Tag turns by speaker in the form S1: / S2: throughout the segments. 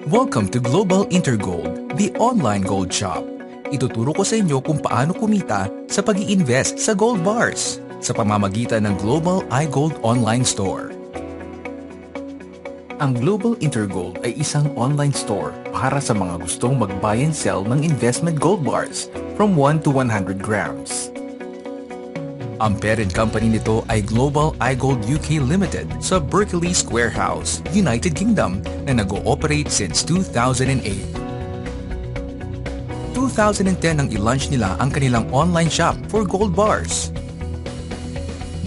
S1: Welcome to Global Intergold, the online gold shop. Ituturo ko sa inyo kung paano kumita sa pag-i-invest sa gold bars sa pamamagitan ng Global iGold Online Store. Ang Global Intergold ay isang online store para sa mga gustong mag-buy and sell ng investment gold bars from 1 to 100 grams. Ang parent company nito ay Global iGold UK Limited sa Berkeley Square House, United Kingdom na nag-ooperate since 2008. 2010 nang i-launch nila ang kanilang online shop for gold bars.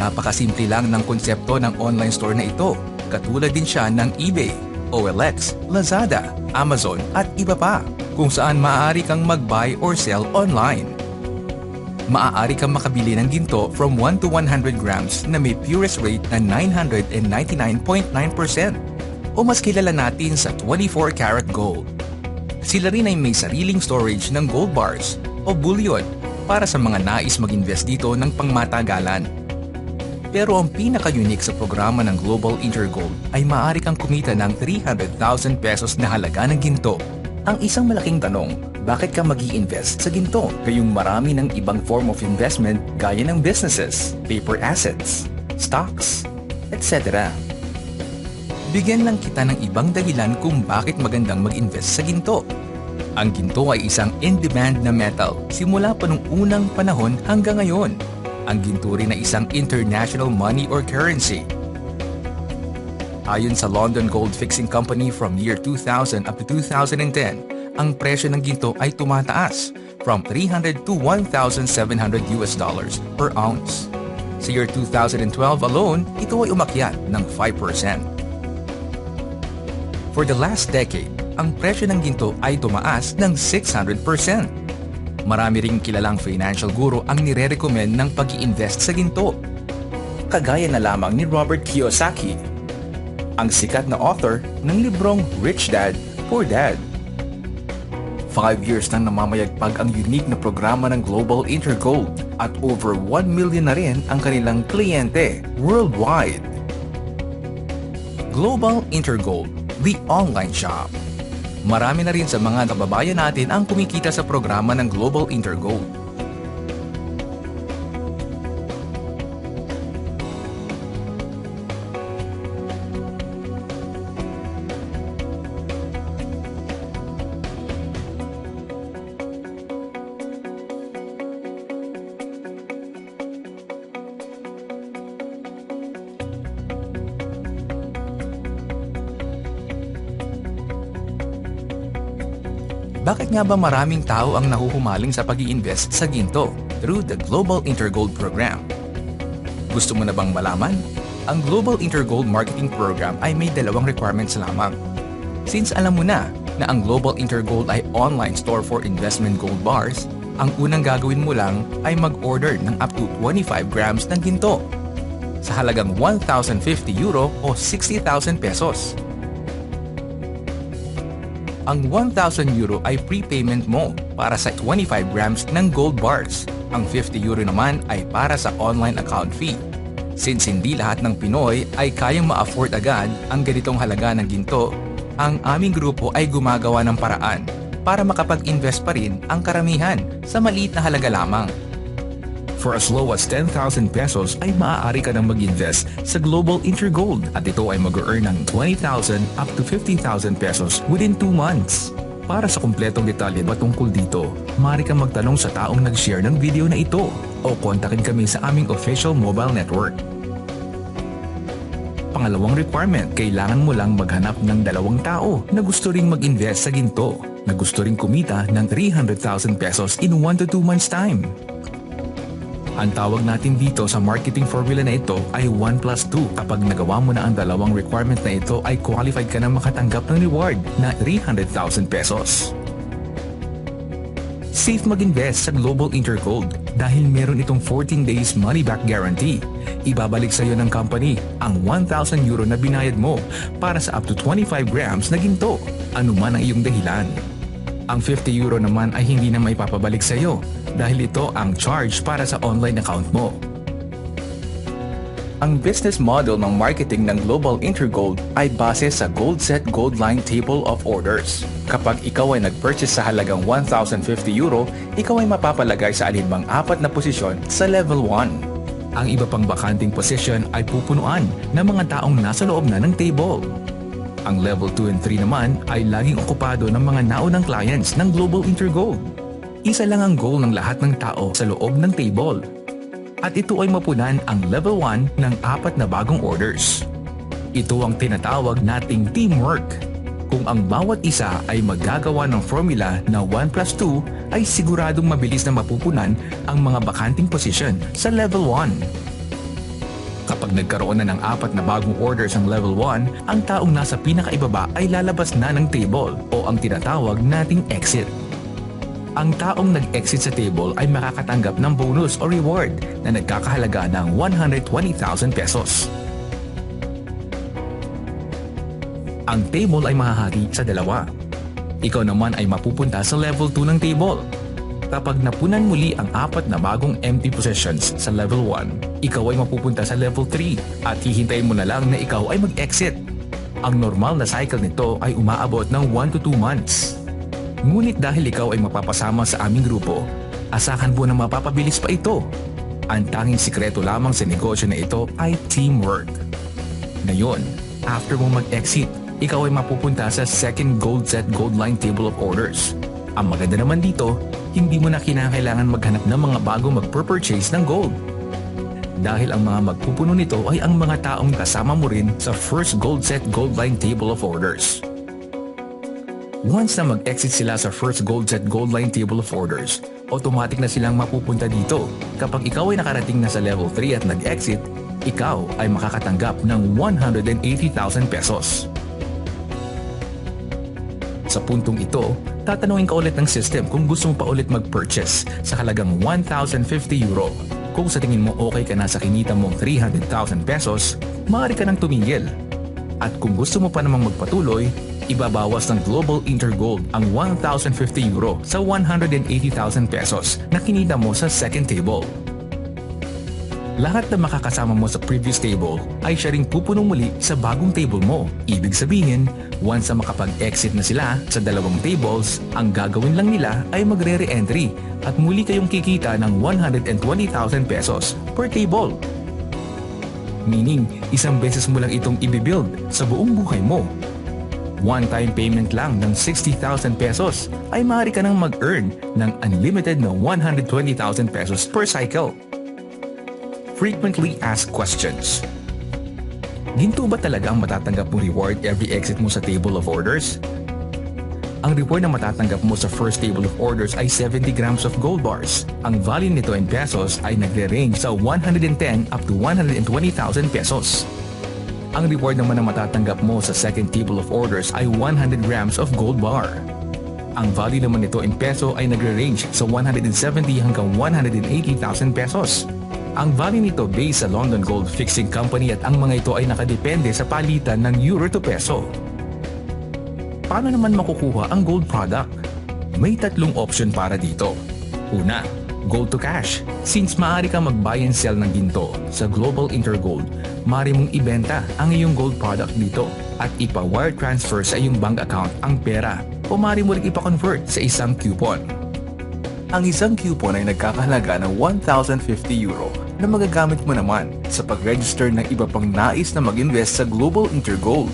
S1: Napakasimple lang ng konsepto ng online store na ito, katulad din siya ng eBay, OLX, Lazada, Amazon at iba pa, kung saan maaari kang mag-buy or sell online. Maaari kang makabili ng ginto from 1 to 100 grams na may purest rate na 999.9% o mas kilala natin sa 24 karat gold. Sila rin ay may sariling storage ng gold bars o bullion para sa mga nais mag-invest dito ng pangmatagalan. Pero ang pinaka-unique sa programa ng Global Intergold ay maaari kang kumita ng 300,000 pesos na halaga ng ginto. Ang isang malaking tanong, bakit ka mag-i-invest sa ginto? Gayong marami ng ibang form of investment gaya ng businesses, paper assets, stocks, etc. Bigyan lang kita ng ibang dahilan kung bakit magandang mag-invest sa ginto. Ang ginto ay isang in-demand na metal simula pa nung unang panahon hanggang ngayon. Ang ginto rin ay isang international money or currency. Ayon sa London Gold Fixing Company from year 2000 up to 2010, ang presyo ng ginto ay tumataas from 300 to 1,700 US dollars per ounce. Sa year 2012 alone, ito ay umakyat ng 5%. For the last decade, ang presyo ng ginto ay tumaas ng 600%. Marami ring kilalang financial guru ang nire-recommend ng pag-i-invest sa ginto. Kagaya na lamang ni Robert Kiyosaki, ang sikat na author ng librong Rich Dad, Poor Dad. 5 years nang namamayagpag ang unique na programa ng Global Intergold at over 1 million na rin ang kanilang kliyente worldwide. Global Intergold, the online shop. Marami na rin sa mga kababayan natin ang kumikita sa programa ng Global Intergold. Bakit nga ba maraming tao ang nahuhumaling sa pag-i-invest sa ginto through the Global Intergold Program? Gusto mo na bang malaman? Ang Global Intergold Marketing Program ay may dalawang requirements lamang. Since alam mo na ang Global Intergold ay online store for investment gold bars, ang unang gagawin mo lang ay mag-order ng up to 25 grams ng ginto sa halagang 1,050 euro o 60,000 pesos. Ang 1,000 euro ay prepayment mo para sa 25 grams ng gold bars. Ang 50 euro naman ay para sa online account fee. Since hindi lahat ng Pinoy ay kayang ma-afford agad ang ganitong halaga ng ginto, ang aming grupo ay gumagawa ng paraan para makapag-invest pa rin ang karamihan sa maliit na halaga lamang. For as low as 10,000 pesos ay maaari ka nang mag-invest sa Global Intergold at ito ay mag-earn ng 20,000 up to 50,000 pesos within 2 months. Para sa kumpletong detalye patungkol dito, maaari kang magtanong sa taong nag-share ng video na ito o kontakin kami sa aming official mobile network. Pangalawang requirement, kailangan mo lang maghanap ng 2 tao na gusto ring mag-invest sa ginto, na gusto ring kumita ng 300,000 pesos in 1 to 2 months time. Ang tawag natin dito sa marketing formula na ito ay 1+2. Kapag nagawa mo na ang 2 requirement na ito ay qualified ka na makatanggap ng reward na 300,000 pesos. Safe mag-invest sa Global Intergold dahil meron itong 14 days money-back guarantee. Ibabalik sa iyo ng company ang 1,000 euro na binayad mo para sa up to 25 grams na ginto, anuman ang iyong dahilan. Ang 50 euro naman ay hindi na maipapabalik sa iyo dahil ito ang charge para sa online account mo. Ang business model ng marketing ng Global Intergold ay base sa Gold Set Gold Line Table of Orders. Kapag ikaw ay nag-purchase sa halagang €1,050, ikaw ay mapapalagay sa alinmang apat na posisyon sa Level 1. Ang iba pang bakanting posisyon ay pupunuan ng mga taong nasa loob na ng table. Ang Level 2 and 3 naman ay laging okupado ng mga naunang clients ng Global Intergold. Isa lang ang goal ng lahat ng tao sa loob ng table. At ito ay mapunan ang Level 1 ng apat na bagong orders. Ito ang tinatawag nating teamwork. Kung ang bawat isa ay maggagawa ng formula na 1+2 ay siguradong mabilis na mapupunan ang mga bakanting position sa Level 1. Kapag nagkaroon na ng apat na bagong orders ang Level 1, ang taong nasa pinakaibaba ay lalabas na ng table o ang tinatawag nating exit. Ang taong nag-exit sa table ay makakatanggap ng bonus o reward na nagkakahalaga ng 120,000 pesos. Ang table ay mahahati sa dalawa. Ikaw naman ay mapupunta sa level 2 ng table. Kapag napunan muli ang apat na bagong empty positions sa level 1, ikaw ay mapupunta sa level 3 at hihintayin mo na lang na ikaw ay mag-exit. Ang normal na cycle nito ay umaabot ng 1 to 2 months. Ngunit dahil ikaw ay mapapasama sa aming grupo, asahan po na mapapabilis pa ito. Ang tanging sikreto lamang sa negosyo na ito ay teamwork. Ngayon, after mo mag-exit, ikaw ay mapupunta sa second Gold Set Gold Line Table of Orders. Ang maganda naman dito, hindi mo na kinakailangan maghanap ng mga bago mag-purchase ng gold. Dahil ang mga magpupuno nito ay ang mga taong kasama mo rin sa first Gold Set Gold Line Table of Orders. Once na mag-exit sila sa first Gold Set Gold Line Table of Orders, automatic na silang mapupunta dito. Kapag ikaw ay nakarating na sa level 3 at nag-exit, ikaw ay makakatanggap ng 180,000 pesos. Sa puntong ito, tatanungin ka ulit ng system kung gusto mo pa ulit mag-purchase sa halagang €1,050. Kung sa tingin mo okay ka na sa kinita mong 300,000 pesos, maaari ka nang tumigil. At kung gusto mo pa namang magpatuloy, ibabawas ng Global Intergold ang €1,050 sa 180,000 pesos na kinita mo sa second table. Lahat na makakasama mo sa previous table ay siya ring pupuno muli sa bagong table mo. Ibig sabihin, once na makapag-exit na sila sa dalawang tables, ang gagawin lang nila ay magre-re-entry at muli kayong kikita ng 120,000 pesos per table. Meaning, isang beses mo lang itong ibibuild sa buong buhay mo. One-time payment lang ng 60,000 pesos ay maaari ka nang mag-earn ng unlimited na 120,000 pesos per cycle. Frequently asked questions. Ginto ba talaga ang matatanggap mong reward every exit mo sa table of orders? Ang reward na matatanggap mo sa first table of orders ay 70 grams of gold bars. Ang value nito in pesos ay nagre-range sa 110 up to 120,000 pesos. Ang reward naman na matatanggap mo sa second table of orders ay 100 grams of gold bar. Ang value naman nito in peso ay nagre-range sa 170 hanggang 180,000 pesos. Ang value nito based sa London Gold Fixing Company at ang mga ito ay nakadepende sa palitan ng euro to peso. Paano naman makukuha ang gold product? May tatlong option para dito. Una, gold to cash. Since maaari ka mag-buy and sell ng ginto sa Global Intergold, maaari mong ibenta ang iyong gold product dito at ipa-wire transfer sa iyong bank account ang pera o maaari mo rin ipa-convert sa isang coupon. Ang isang coupon ay nagkakahalaga ng €1,050 na magagamit mo naman sa pag-register ng iba pang nais na mag-invest sa Global Intergold.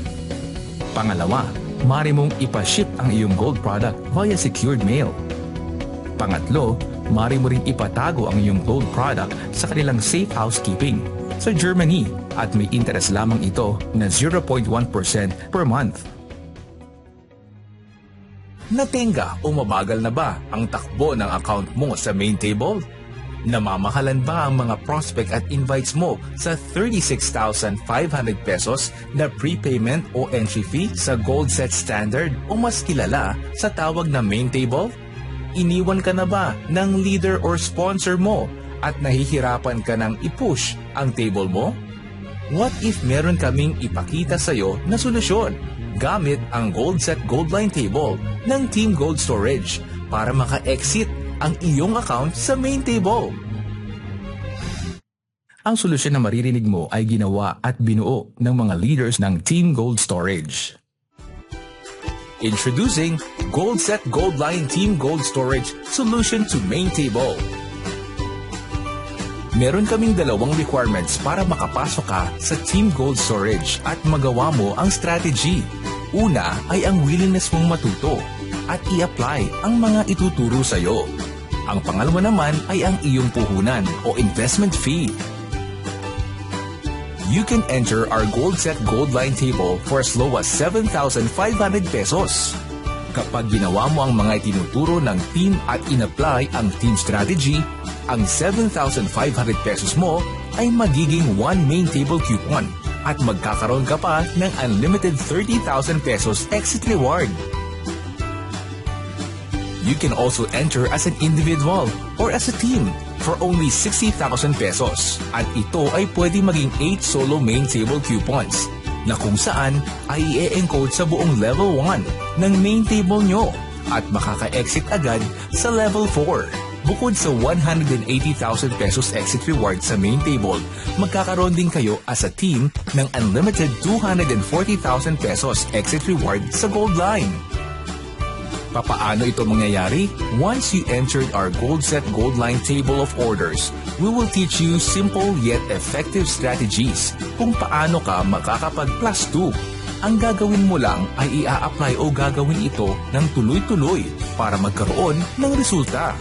S1: Pangalawa, maaari mong ipa-ship ang iyong gold product via secured mail. Pangatlo, maaari mo ring ipatago ang iyong gold product sa kanilang safe housekeeping sa Germany at may interest lamang ito na 0.1% per month. Natenga o mabagal na ba ang takbo ng account mo sa main table? Namamahalan ba ang mga prospect at invites mo sa 36,500 pesos na prepayment o entry fee sa Gold Set Standard o mas kilala sa tawag na main table? Iniwan ka na ba ng leader or sponsor mo at nahihirapan ka ng i-push ang table mo? What if meron kaming ipakita sa iyo na solusyon gamit ang Gold Set Gold Line Table ng Team Gold Storage para maka-exit ang iyong account sa main table? Ang solusyon na maririnig mo ay ginawa at binuo ng mga leaders ng Team Gold Storage. Introducing GoldSet Goldline Team Gold Storage Solution to Main Table. Meron kaming dalawang requirements para makapasok ka sa Team Gold Storage at magawa mo ang strategy. Una ay ang willingness mong matuto at i-apply ang mga ituturo sa iyo. Ang pangalawa naman ay ang iyong puhunan o investment fee. You can enter our GoldSet Goldline table for as low as 7,500 pesos. Kapag ginawa mo ang mga itinuturo ng team at in-apply ang team strategy, ang 7,500 pesos mo ay magiging one main table coupon at magkakaroon ka pa ng unlimited 30,000 pesos exit reward. You can also enter as an individual or as a team for only 60,000 pesos. At ito ay pwede maging 8 solo main table coupons na kung saan ay i-encode sa buong level 1 ng main table nyo at makaka-exit agad sa level 4. Bukod sa 180,000 pesos exit reward sa main table, magkakaroon din kayo as a team ng unlimited 240,000 pesos exit reward sa Goldline. Papaano ito mangyayari? Once you entered our GoldSet Goldline table of orders, we will teach you simple yet effective strategies kung paano ka makakapag plus 2. Ang gagawin mo lang ay i-a-apply o gagawin ito ng tuloy-tuloy para magkaroon ng resulta.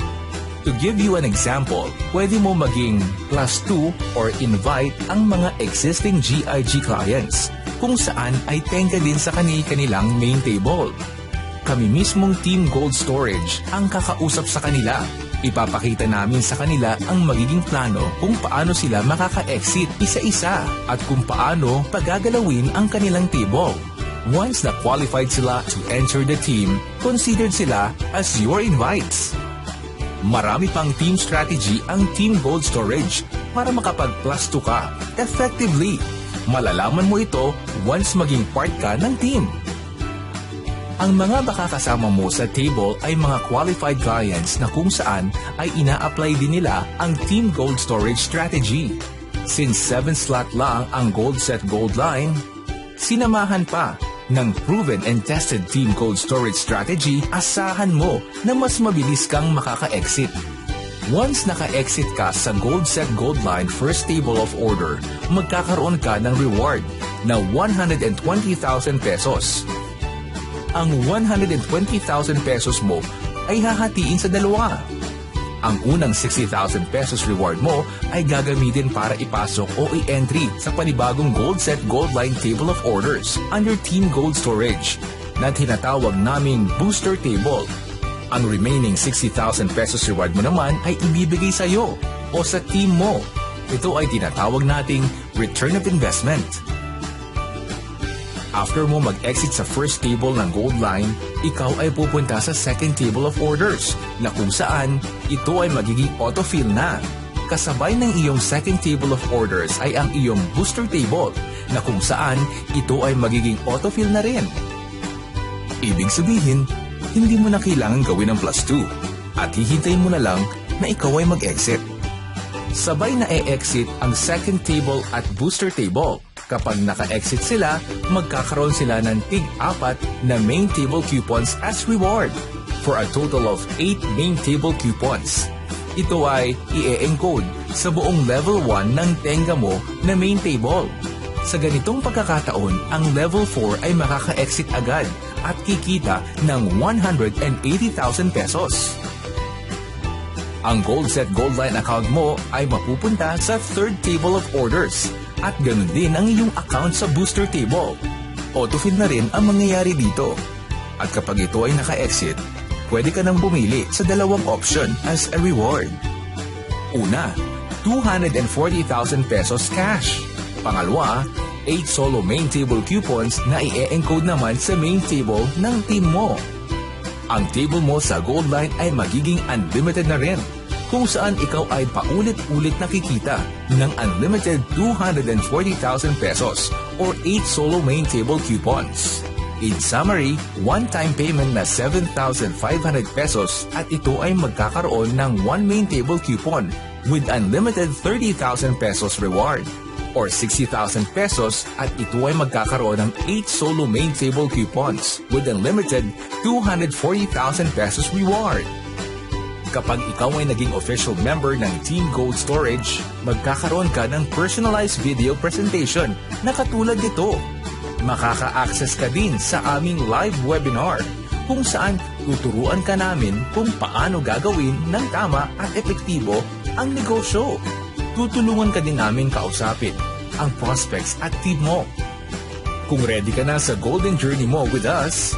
S1: To give you an example, pwede mo maging plus 2 or invite ang mga existing GIG clients kung saan ay tengka din sa kanilang main table. Kami mismong Team Gold Storage ang kakausap sa kanila. Ipapakita namin sa kanila ang magiging plano kung paano sila makaka-exit isa-isa at kung paano pagagalawin ang kanilang table. Once na qualified sila to enter the team, considered sila as your invites. Marami pang team strategy ang Team Gold Storage para makapag-plus 2 ka effectively. Malalaman mo ito once maging part ka ng team. Ang mga makakasama mo sa table ay mga qualified clients na kung saan ay ina-apply din nila ang Team Gold Storage strategy. Since 7 slot lang ang GoldSet Goldline, sinamahan pa ng proven and tested Team Gold Storage strategy, asahan mo na mas mabilis kang makaka-exit. Once naka-exit ka sa GoldSet Goldline first table of order, magkakaroon ka ng reward na 120,000 pesos. Ang 120,000 pesos mo ay hahatiin sa dalawa. Ang unang 60,000 pesos reward mo ay gagamitin para ipasok o i-entry sa panibagong GoldSet Goldline Table of Orders under Team Gold Storage na tinatawag naming Booster Table. Ang remaining 60,000 pesos reward mo naman ay ibibigay sa iyo o sa team mo. Ito ay tinatawag nating Return of Investment. After mo mag-exit sa first table ng Goldline, ikaw ay pupunta sa second table of orders na kung saan ito ay magiging autofill na. Kasabay ng iyong second table of orders ay ang iyong booster table na kung saan ito ay magiging autofill na rin. Ibig sabihin, hindi mo na kailangan gawin ang plus 2 at hihintayin mo na lang na ikaw ay mag-exit. Sabay na e-exit ang second table at booster table. Kapag naka-exit sila, magkakaroon sila ng tig-4 na main table coupons as reward for a total of 8 main table coupons. Ito ay i-encode sa buong level 1 ng tenga mo na main table. Sa ganitong pagkakataon, ang level 4 ay makaka-exit agad at kikita ng 180,000 pesos. Ang GoldSet Goldline account mo ay mapupunta sa third table of orders. At ganoon din ang iyong account sa booster table. Autofill na rin ang mangyayari dito. At kapag ito ay naka-exit, pwede ka nang bumili sa dalawang option as a reward. Una, 240,000 pesos cash. Pangalawa, 8 solo main table coupons na i-encode naman sa main table ng team mo. Ang table mo sa Goldline ay magiging unlimited na rin, kung saan ikaw ay paulit-ulit nakikita ng unlimited 240,000 pesos or 8 solo main table coupons. In summary, one-time payment na 7,500 pesos at ito ay magkakaroon ng one main table coupon with unlimited 30,000 pesos reward. Or 60,000 pesos at ito ay magkakaroon ng 8 solo main table coupons with unlimited 240,000 pesos reward. Kapag ikaw ay naging official member ng Team Gold Storage, magkakaroon ka ng personalized video presentation na katulad nito. Makaka-access ka din sa aming live webinar kung saan tuturuan ka namin kung paano gagawin ng tama at epektibo ang negosyo. Tutulungan ka din namin kausapin ang prospects at team mo. Kung ready ka na sa golden journey mo with us,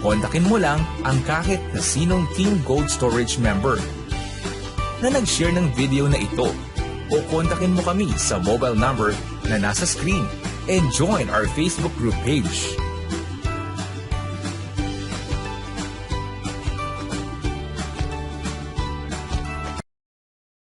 S1: kontakin mo lang ang kahit na sinong Team Gold Storage member na nag-share ng video na ito o kontakin mo kami sa mobile number na nasa screen and join our Facebook group page.